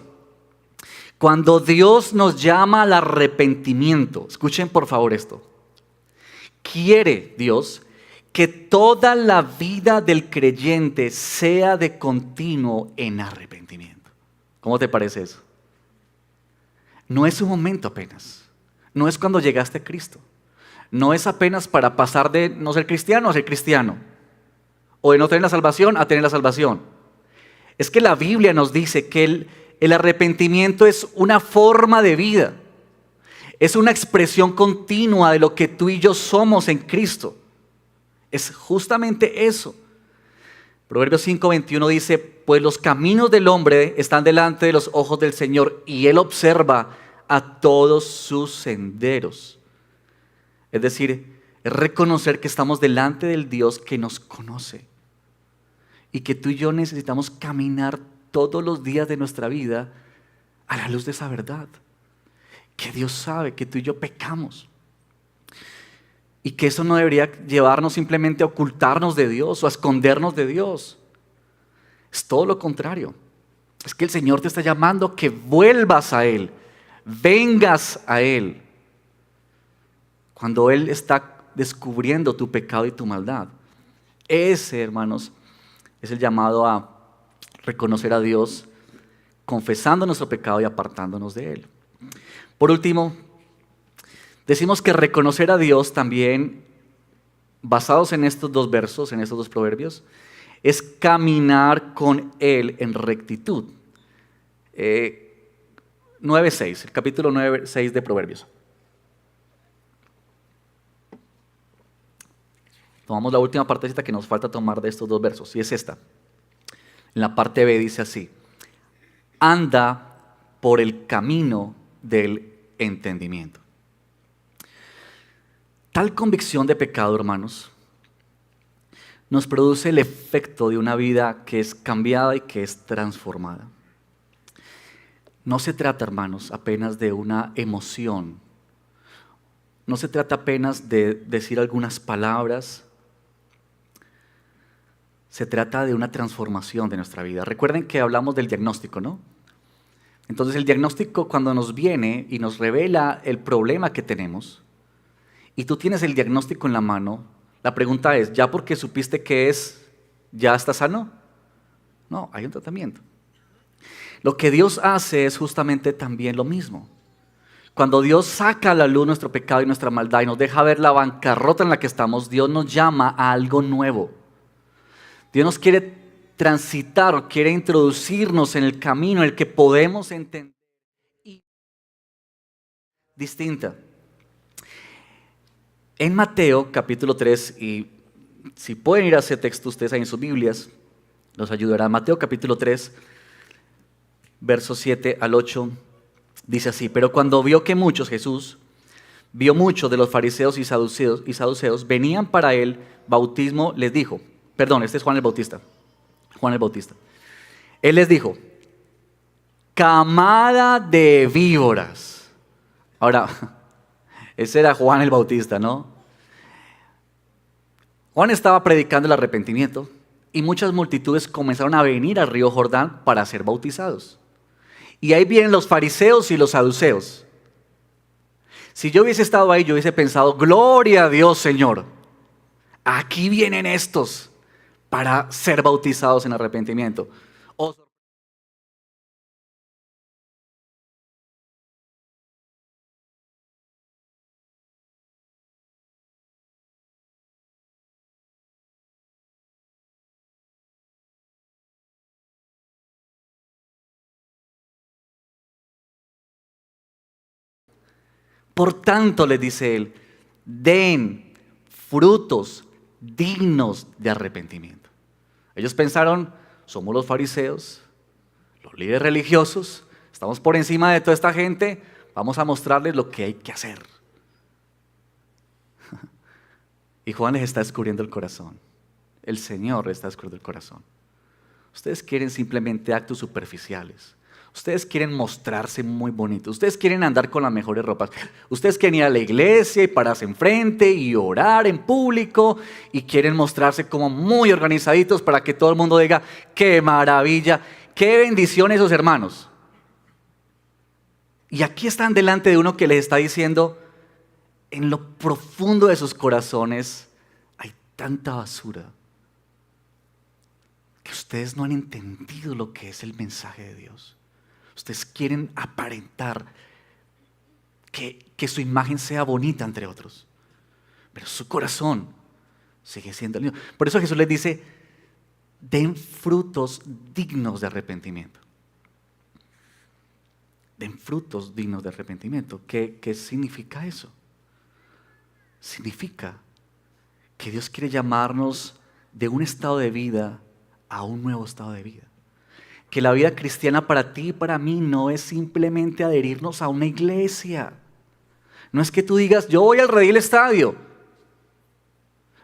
cuando Dios nos llama al arrepentimiento, escuchen por favor esto, quiere Dios que toda la vida del creyente sea de continuo en arrepentimiento. ¿Cómo te parece eso? No es un momento apenas, no es cuando llegaste a Cristo, no es apenas para pasar de no ser cristiano a ser cristiano, o de no tener la salvación a tener la salvación. Es que la Biblia nos dice que el arrepentimiento es una forma de vida, es una expresión continua de lo que tú y yo somos en Cristo. Es justamente eso. Proverbios 5:21 dice: pues los caminos del hombre están delante de los ojos del Señor, y Él observa a todos sus senderos. Es decir, es reconocer que estamos delante del Dios que nos conoce, y que tú y yo necesitamos caminar todos los días de nuestra vida a la luz de esa verdad. Que Dios sabe que tú y yo pecamos. Y que eso no debería llevarnos simplemente a ocultarnos de Dios o a escondernos de Dios. Es todo lo contrario. Es que el Señor te está llamando a que vuelvas a Él, vengas a Él, cuando Él está descubriendo tu pecado y tu maldad. Ese, hermanos, es el llamado a reconocer a Dios, confesando nuestro pecado y apartándonos de Él. Por último, decimos que reconocer a Dios también, basados en estos dos versos, en estos dos proverbios, es caminar con Él en rectitud. 9:6, el capítulo 9:6 de Proverbios. Tomamos la última partecita que nos falta tomar de estos dos versos, y es esta. En la parte B dice así: anda por el camino del entendimiento. Tal convicción de pecado, hermanos, nos produce el efecto de una vida que es cambiada y que es transformada. No se trata, hermanos, apenas de una emoción. No se trata apenas de decir algunas palabras. Se trata de una transformación de nuestra vida. Recuerden que hablamos del diagnóstico, ¿no? Entonces el diagnóstico, cuando nos viene y nos revela el problema que tenemos, y tú tienes el diagnóstico en la mano, la pregunta es, ¿ya porque supiste qué es, ya estás sano? No, hay un tratamiento. Lo que Dios hace es justamente también lo mismo. Cuando Dios saca a la luz nuestro pecado y nuestra maldad y nos deja ver la bancarrota en la que estamos, Dios nos llama a algo nuevo. Dios nos quiere transitar, quiere introducirnos en el camino en el que podemos entender y distinta. En Mateo capítulo 3, y si pueden ir a ese texto ustedes ahí en sus Biblias, nos ayudará. Mateo capítulo 3, versos 7 al 8, dice así: pero cuando vio que Jesús vio muchos de los fariseos y saduceos venían para él bautismo, les dijo, perdón, este es Juan el Bautista. Él les dijo, camada de víboras. Ahora, ese era Juan el Bautista, ¿no? Juan estaba predicando el arrepentimiento y muchas multitudes comenzaron a venir al río Jordán para ser bautizados. Y ahí vienen los fariseos y los saduceos. Si yo hubiese estado ahí, yo hubiese pensado, gloria a Dios, Señor. Aquí vienen estos para ser bautizados en arrepentimiento. Por tanto, les dice él, den frutos dignos de arrepentimiento. Ellos pensaron, somos los fariseos, los líderes religiosos, estamos por encima de toda esta gente, vamos a mostrarles lo que hay que hacer. Y Juan les está descubriendo el corazón. El Señor les está descubriendo el corazón. Ustedes quieren simplemente actos superficiales. Ustedes quieren mostrarse muy bonitos. Ustedes quieren andar con las mejores ropas. Ustedes quieren ir a la iglesia y pararse enfrente y orar en público. Y quieren mostrarse como muy organizaditos para que todo el mundo diga, ¡qué maravilla! ¡Qué bendición esos hermanos! Y aquí están delante de uno que les está diciendo, en lo profundo de sus corazones hay tanta basura que ustedes no han entendido lo que es el mensaje de Dios. Ustedes quieren aparentar que su imagen sea bonita entre otros, pero su corazón sigue siendo el mismo. Por eso Jesús les dice, den frutos dignos de arrepentimiento. Den frutos dignos de arrepentimiento. ¿Qué significa eso? Significa que Dios quiere llamarnos de un estado de vida a un nuevo estado de vida. Que la vida cristiana para ti y para mí no es simplemente adherirnos a una iglesia. No es que tú digas, yo voy al Redil Estadio.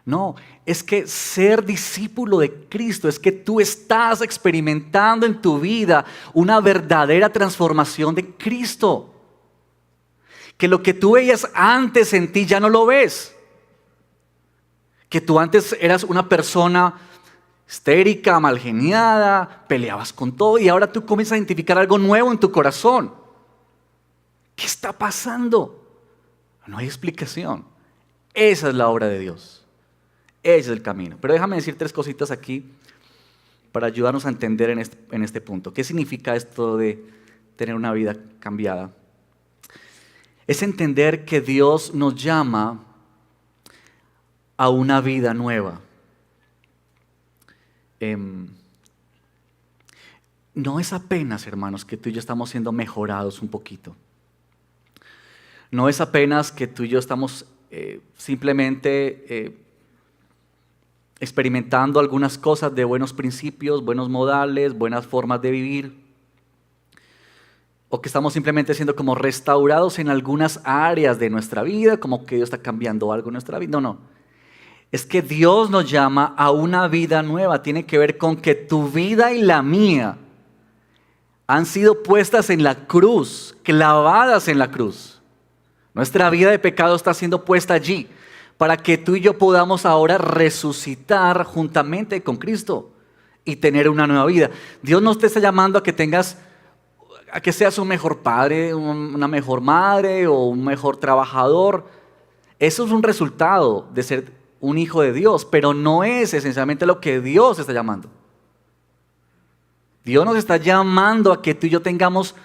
No, es que ser discípulo de Cristo es que tú estás experimentando en tu vida una verdadera transformación de Cristo. Que lo que tú veías antes en ti ya no lo ves. Que tú antes eras una persona histérica, malgeniada, peleabas con todo y ahora tú comienzas a identificar algo nuevo en tu corazón. ¿Qué está pasando? No hay explicación. Esa es la obra de Dios. Ese es el camino. Pero déjame decir 3 cositas aquí para ayudarnos a entender en este punto. ¿Qué significa esto de tener una vida cambiada? Es entender que Dios nos llama a una vida nueva. No es apenas, hermanos, que tú y yo estamos siendo mejorados un poquito. No es apenas que tú y yo estamos simplemente experimentando algunas cosas de buenos principios, buenos modales, buenas formas de vivir. o que estamos simplemente siendo como restaurados en algunas áreas de nuestra vida, como que Dios está cambiando algo en nuestra vida. No, no. Es que Dios nos llama a una vida nueva. Tiene que ver con que tu vida y la mía han sido puestas en la cruz, clavadas en la cruz. Nuestra vida de pecado está siendo puesta allí para que tú y yo podamos ahora resucitar juntamente con Cristo y tener una nueva vida. Dios no te está llamando a que seas un mejor padre, una mejor madre o un mejor trabajador. Eso es un resultado de ser un hijo de Dios, pero no es esencialmente lo que Dios está llamando. Dios nos está llamando a que tú y yo tengamos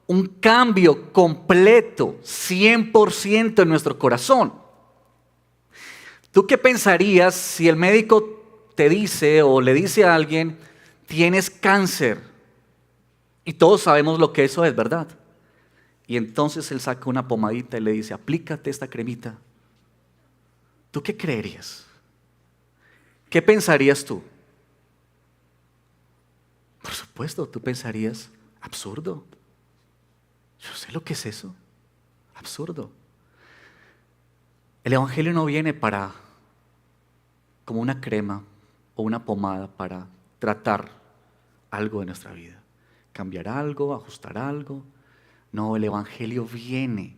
un cambio completo, 100% en nuestro corazón. ¿Tú qué pensarías si el médico te dice o le dice a alguien, tienes cáncer? Y todos sabemos lo que eso es, ¿verdad? Y entonces él saca una pomadita y le dice, aplícate esta cremita. ¿Tú qué creerías? ¿Qué pensarías tú? Por supuesto, tú pensarías, absurdo. Yo sé lo que es eso. Absurdo. El Evangelio no viene como una crema o una pomada para tratar algo de nuestra vida. Cambiar algo, ajustar algo. No, el Evangelio viene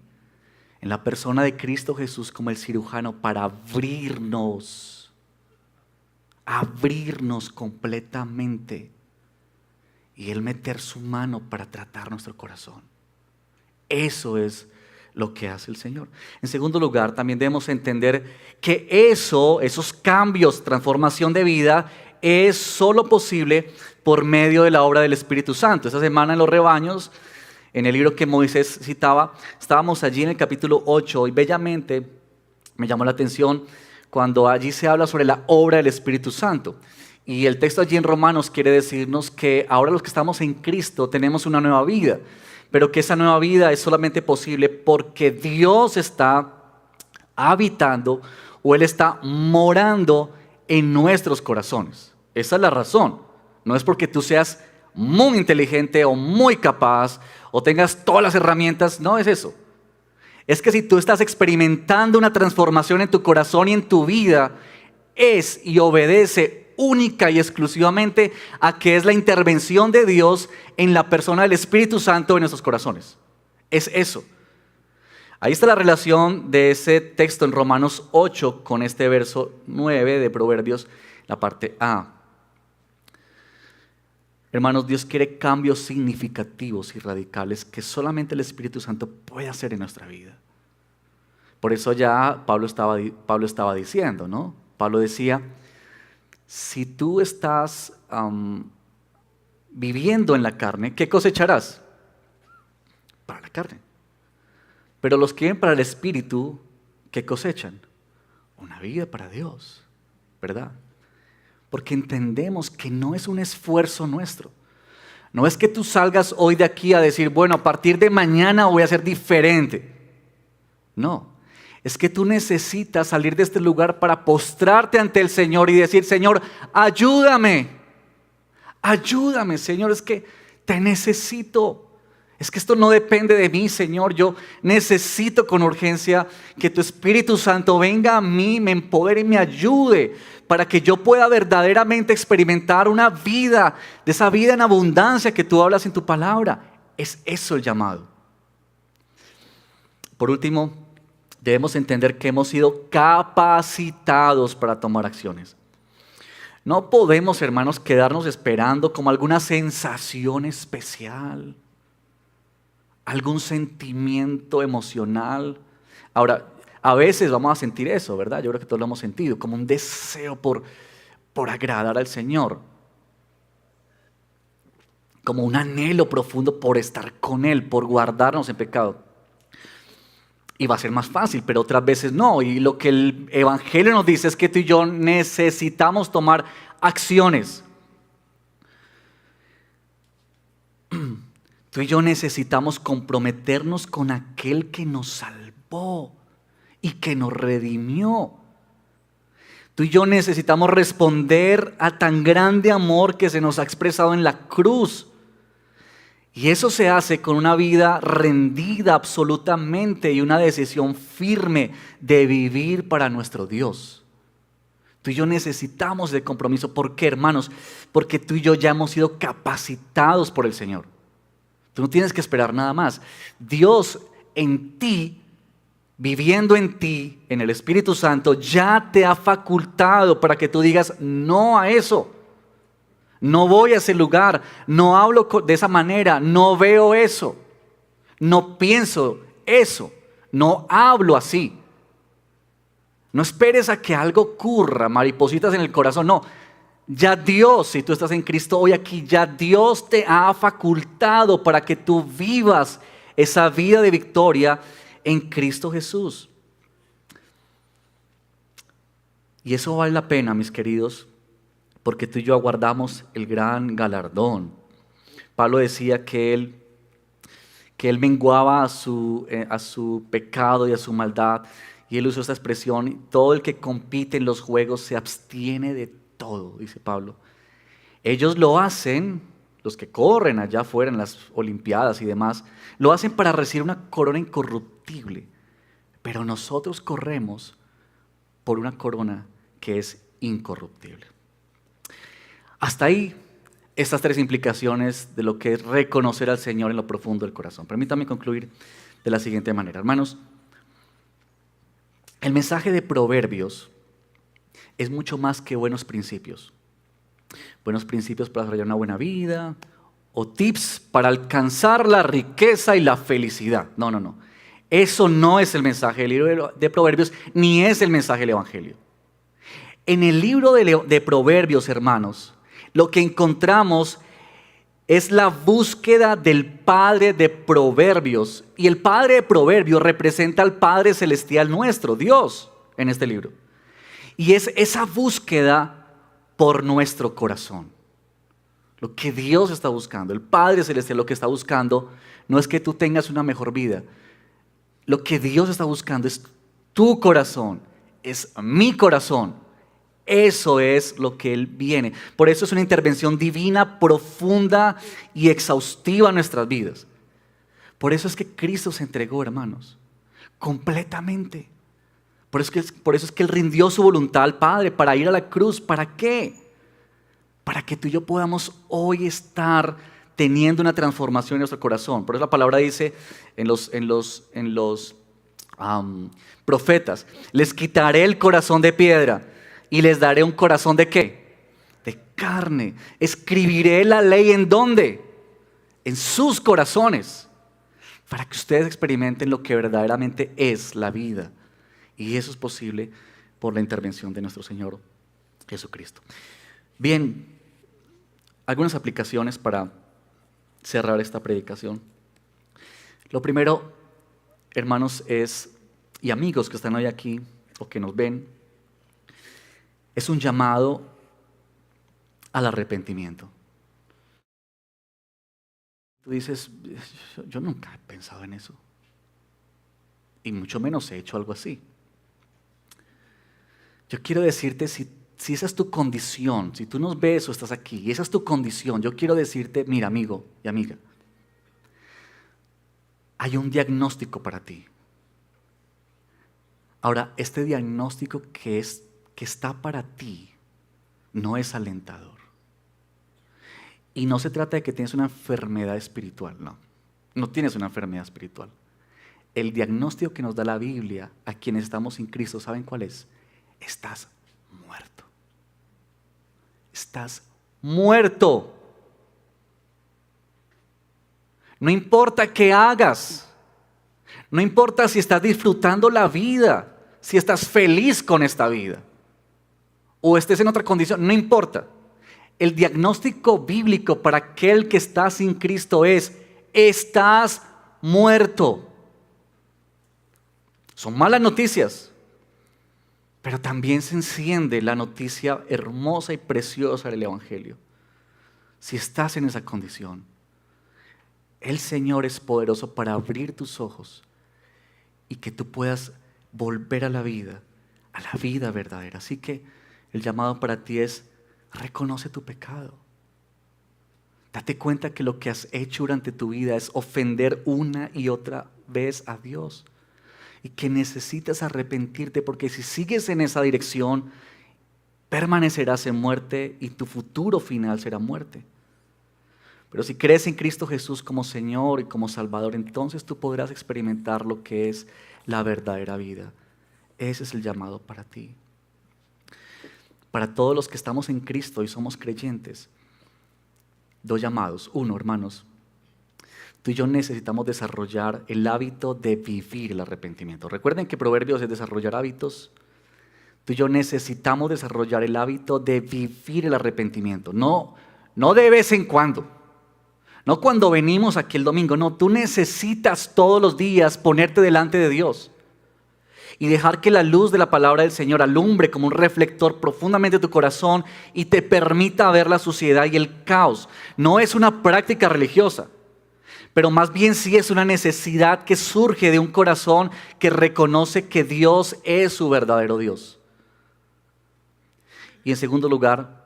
en la persona de Cristo Jesús como el cirujano para abrirnos completamente y Él meter su mano para tratar nuestro corazón. Eso es lo que hace el Señor. En segundo lugar, también debemos entender que esos cambios, transformación de vida, es solo posible por medio de la obra del Espíritu Santo. Esta semana en los rebaños, en el libro que Moisés citaba, estábamos allí en el capítulo 8 y bellamente me llamó la atención cuando allí se habla sobre la obra del Espíritu Santo. Y el texto allí en Romanos quiere decirnos que ahora los que estamos en Cristo tenemos una nueva vida, pero que esa nueva vida es solamente posible porque Dios está habitando o Él está morando en nuestros corazones. Esa es la razón. No es porque tú seas muy inteligente o muy capaz o tengas todas las herramientas, no es eso. Es que si tú estás experimentando una transformación en tu corazón y en tu vida, es y obedece única y exclusivamente a que es la intervención de Dios en la persona del Espíritu Santo en nuestros corazones. Es eso. Ahí está la relación de ese texto en Romanos 8 con este verso 9 de Proverbios, la parte A. Hermanos, Dios quiere cambios significativos y radicales que solamente el Espíritu Santo puede hacer en nuestra vida. Por eso ya Pablo estaba diciendo, ¿no? Pablo decía, si tú estás viviendo en la carne, ¿qué cosecharás? Para la carne. Pero los que viven para el Espíritu, ¿qué cosechan? Una vida para Dios, ¿verdad? Porque entendemos que no es un esfuerzo nuestro. No es que tú salgas hoy de aquí a decir, bueno, a partir de mañana voy a ser diferente. No. Es que tú necesitas salir de este lugar para postrarte ante el Señor y decir, Señor, ayúdame. Ayúdame, Señor, es que te necesito. Es que esto no depende de mí, Señor. Yo necesito con urgencia que tu Espíritu Santo venga a mí, me empodere y me ayude para que yo pueda verdaderamente experimentar una vida, de esa vida en abundancia que tú hablas en tu palabra. Es eso el llamado. Por último, debemos entender que hemos sido capacitados para tomar acciones. No podemos, hermanos, quedarnos esperando como alguna sensación especial, algún sentimiento emocional. Ahora, a veces vamos a sentir eso, ¿verdad? Yo creo que todos lo hemos sentido, como un deseo por agradar al Señor. Como un anhelo profundo por estar con Él, por guardarnos en pecado. Y va a ser más fácil, pero otras veces no. Y lo que el Evangelio nos dice es que tú y yo necesitamos tomar acciones. Tú y yo necesitamos comprometernos con aquel que nos salvó y que nos redimió. Tú y yo necesitamos responder a tan grande amor que se nos ha expresado en la cruz. Y eso se hace con una vida rendida absolutamente y una decisión firme de vivir para nuestro Dios. Tú y yo necesitamos de compromiso. ¿Por qué, hermanos? Porque tú y yo ya hemos sido capacitados por el Señor. Tú no tienes que esperar nada más. Dios en ti, viviendo en ti, en el Espíritu Santo, ya te ha facultado para que tú digas no a eso. No voy a ese lugar, no hablo de esa manera, no veo eso, no pienso eso, no hablo así. No esperes a que algo ocurra, maripositas en el corazón, no. Ya Dios, si tú estás en Cristo hoy aquí, ya Dios te ha facultado para que tú vivas esa vida de victoria en Cristo Jesús. Y eso vale la pena, mis queridos, porque tú y yo aguardamos el gran galardón. Pablo decía que él menguaba a su pecado y a su maldad, y él usó esta expresión: todo el que compite en los juegos se abstiene de todo, dice Pablo. Ellos lo hacen, los que corren allá afuera en las Olimpiadas y demás, lo hacen para recibir una corona incorruptible, pero nosotros corremos por una corona que es incorruptible. Hasta ahí, estas tres implicaciones de lo que es reconocer al Señor en lo profundo del corazón. Permítame concluir de la siguiente manera. Hermanos, el mensaje de Proverbios es mucho más que buenos principios. Buenos principios para desarrollar una buena vida o tips para alcanzar la riqueza y la felicidad. No. Eso no es el mensaje del libro de Proverbios, ni es el mensaje del Evangelio. En el libro de Proverbios, hermanos, lo que encontramos es la búsqueda del Padre de Proverbios. Y el Padre de Proverbios representa al Padre Celestial nuestro, Dios, en este libro. Y es esa búsqueda por nuestro corazón. Lo que Dios está buscando, el Padre Celestial lo que está buscando no es que tú tengas una mejor vida. Lo que Dios está buscando es tu corazón, es mi corazón. Eso es lo que Él viene. Por eso es una intervención divina, profunda y exhaustiva en nuestras vidas. Por eso es que Cristo se entregó, hermanos, completamente. Por eso es que Él rindió su voluntad al Padre para ir a la cruz. ¿Para qué? Para que tú y yo podamos hoy estar teniendo una transformación en nuestro corazón. Por eso la palabra dice en los profetas: les quitaré el corazón de piedra y les daré un corazón ¿de qué? De carne. Escribiré la ley ¿en dónde? En sus corazones, para que ustedes experimenten lo que verdaderamente es la vida. Y eso es posible por la intervención de nuestro Señor Jesucristo. Bien, algunas aplicaciones para cerrar esta predicación. Lo primero, hermanos, y amigos que están hoy aquí o que nos ven, es un llamado al arrepentimiento. Tú dices: yo nunca he pensado en eso, y mucho menos he hecho algo así. Yo quiero decirte, si esa es tu condición, si tú nos ves o estás aquí y esa es tu condición, yo quiero decirte: mira, amigo y amiga, hay un diagnóstico para ti. Ahora, este diagnóstico que está para ti no es alentador. Y no se trata de que tienes una enfermedad espiritual, no tienes una enfermedad espiritual. El diagnóstico que nos da la Biblia a quienes estamos en Cristo, ¿saben cuál es? Estás muerto. Estás muerto. No importa qué hagas, no importa si estás disfrutando la vida, si estás feliz con esta vida o estés en otra condición, no importa. El diagnóstico bíblico para aquel que está sin Cristo es: estás muerto. Son malas noticias, pero también se enciende la noticia hermosa y preciosa del Evangelio. Si estás en esa condición, el Señor es poderoso para abrir tus ojos y que tú puedas volver a la vida verdadera. Así que el llamado para ti es: reconoce tu pecado. Date cuenta que lo que has hecho durante tu vida es ofender una y otra vez a Dios. Y que necesitas arrepentirte, porque si sigues en esa dirección, permanecerás en muerte y tu futuro final será muerte. Pero si crees en Cristo Jesús como Señor y como Salvador, entonces tú podrás experimentar lo que es la verdadera vida. Ese es el llamado para ti. Para todos los que estamos en Cristo y somos creyentes, 2 llamados. 1, hermanos, tú y yo necesitamos desarrollar el hábito de vivir el arrepentimiento. Recuerden que Proverbios es desarrollar hábitos. Tú y yo necesitamos desarrollar el hábito de vivir el arrepentimiento. No de vez en cuando. No cuando venimos aquí el domingo. No, tú necesitas todos los días ponerte delante de Dios y dejar que la luz de la palabra del Señor alumbre como un reflector profundamente tu corazón y te permita ver la suciedad y el caos. No es una práctica religiosa, pero más bien sí es una necesidad que surge de un corazón que reconoce que Dios es su verdadero Dios. Y en segundo lugar,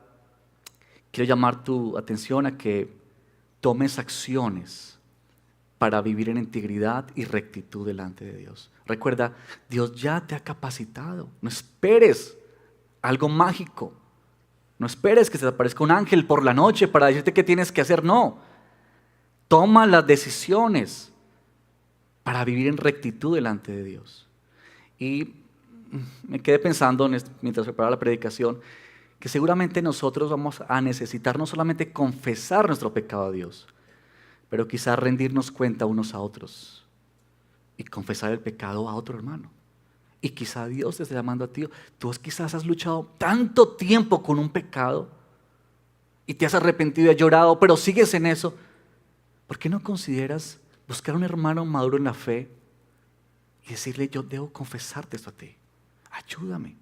quiero llamar tu atención a que tomes acciones para vivir en integridad y rectitud delante de Dios. Recuerda, Dios ya te ha capacitado. No esperes algo mágico. No esperes que se te aparezca un ángel por la noche para decirte qué tienes que hacer. No. Toma las decisiones para vivir en rectitud delante de Dios. Y me quedé pensando mientras preparaba la predicación que seguramente nosotros vamos a necesitar no solamente confesar nuestro pecado a Dios, pero quizás rendirnos cuenta unos a otros y confesar el pecado a otro hermano. Y quizá Dios te está llamando a ti. Tú quizás has luchado tanto tiempo con un pecado y te has arrepentido y has llorado, pero sigues en eso. ¿Por qué no consideras buscar un hermano maduro en la fe y decirle: yo debo confesarte esto a ti? Ayúdame.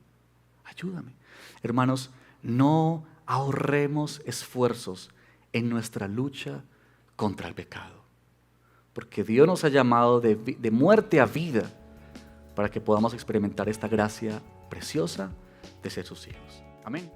Hermanos, no ahorremos esfuerzos en nuestra lucha contra el pecado, porque Dios nos ha llamado de muerte a vida para que podamos experimentar esta gracia preciosa de ser sus hijos. Amén.